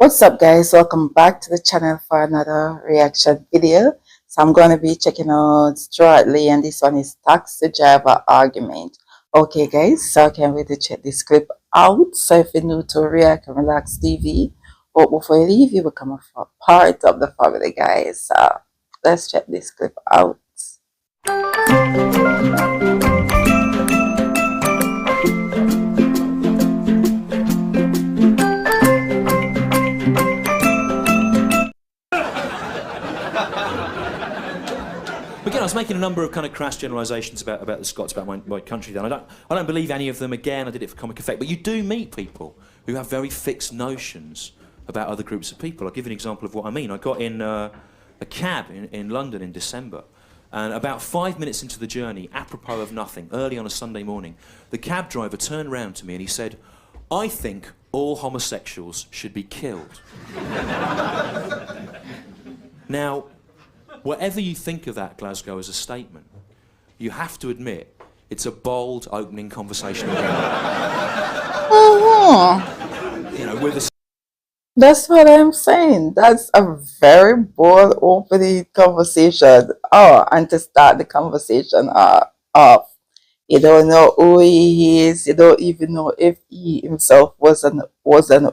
What's up, guys? Welcome back to the channel for another reaction video. So I'm going to be checking out Stuart Lee, and this one is taxi driver argument. Okay, guys, so I can't wait to check this clip out. So if you're new to React and Relax TV, but before you leave, you become a part of the family, guys. So let's check this clip out. Again, I was making a number of kind of crass generalisations about the Scots, about my country. Then I don't believe any of them. Again, I did it for comic effect. But you do meet people who have very fixed notions about other groups of people. I'll give you an example of what I mean. I got in a cab in London in December, and about 5 minutes into the journey, apropos of nothing, early on a Sunday morning, the cab driver turned round to me and he said, "I think all homosexuals should be killed." Now, whatever you think of that, Glasgow, as a statement, you have to admit it's a bold opening conversational game. You know, with a... That's what I'm saying. That's a very bold opening conversation. Oh, and to start the conversation off, you don't know who he is. You don't even know if he himself was an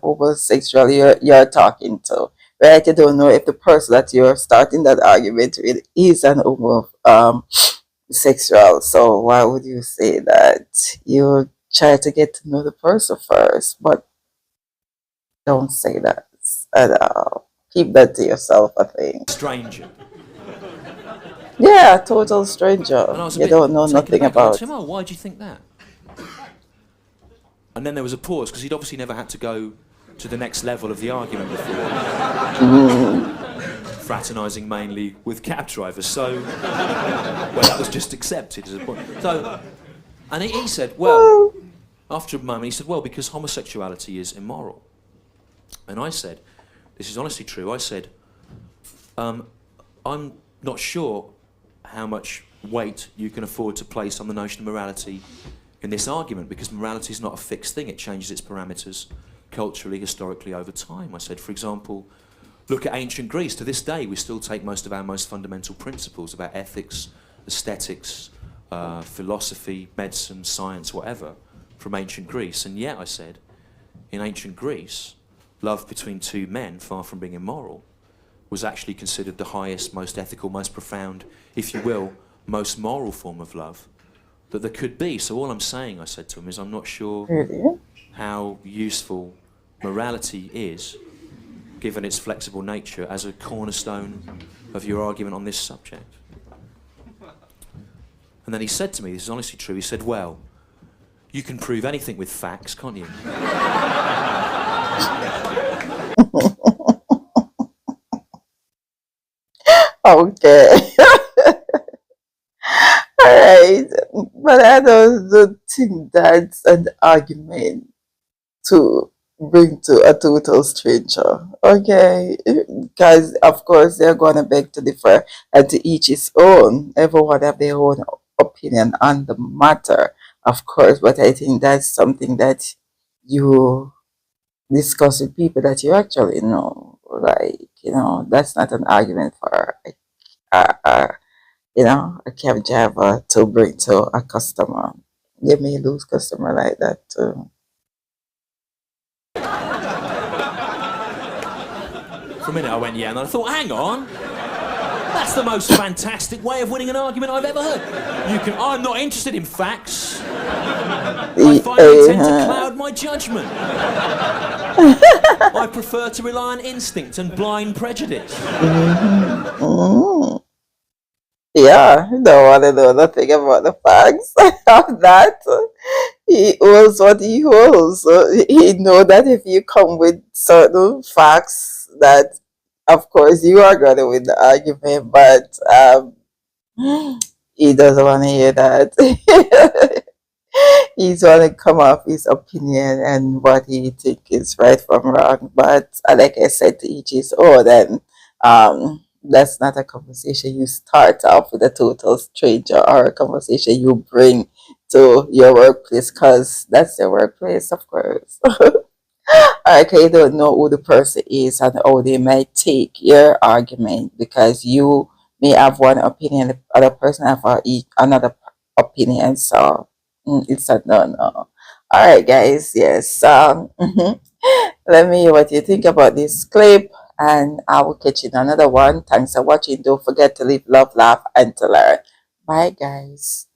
homosexual you're talking to. Right? You don't know if the person that you're starting that argument with is an homosexual. So why would you say that? You try to get to know the person first, but don't say that at all. Keep that to yourself, I think. stranger. Yeah, total stranger. And I was a You bit don't know taken nothing aback. I about. asked him, "Oh, why do you think that?" And then there was a pause, because he'd obviously never had to go to the next level of the argument before. Fraternising mainly with cab drivers, so well, that was just accepted as a point. So, and he said, well, after a moment, he said, well, because homosexuality is immoral. And I said, this is honestly true, I said, I'm not sure how much weight you can afford to place on the notion of morality in this argument, because morality is not a fixed thing, it changes its parameters culturally, historically, over time. I said, for example, look at ancient Greece. To this day, we still take most of our most fundamental principles about ethics, aesthetics, philosophy, medicine, science, whatever, from ancient Greece. And yet, I said, in ancient Greece, love between two men, far from being immoral, was actually considered the highest, most ethical, most profound, if you will, most moral form of love that there could be. So all I'm saying, I said to him, is I'm not sure how useful morality is, given its flexible nature, as a cornerstone of your argument on this subject. And then he said to me, this is honestly true, he said, well, you can prove anything with facts, can't you? Okay. Alright. But I don't think that's an argument to bring to a total stranger. Okay. Because of course they're gonna beg to differ, and to each his own. Everyone have their own opinion on the matter, of course, but I think that's something that you discuss with people that you actually know. Like, that's not an argument for a cab driver to bring to a customer. You may lose customer like that too. For a minute I went, yeah, and then I thought, hang on, that's the most fantastic way of winning an argument I've ever heard. I'm not interested in facts. I find they tend to cloud my judgment. I prefer to rely on instinct and blind prejudice. Yeah, you don't want to know nothing about the facts of that. He holds what he holds. So he know that if you come with certain facts, that of course you are going to win the argument, but he doesn't want to hear that. He's want to come off his opinion and what he think is right from wrong. But like I said, to each his own. And that's not a conversation you start off with a total stranger, or a conversation you bring to your workplace, because that's your workplace, of course. Okay, you don't know who the person is and how they might take your argument because you may have one opinion, the other person have another opinion. So it's a no. All right, guys. Yes. Let me hear what you think about this clip, and I will catch you in another one. Thanks for watching. Don't forget to leave love, laugh, and to learn. Bye, guys.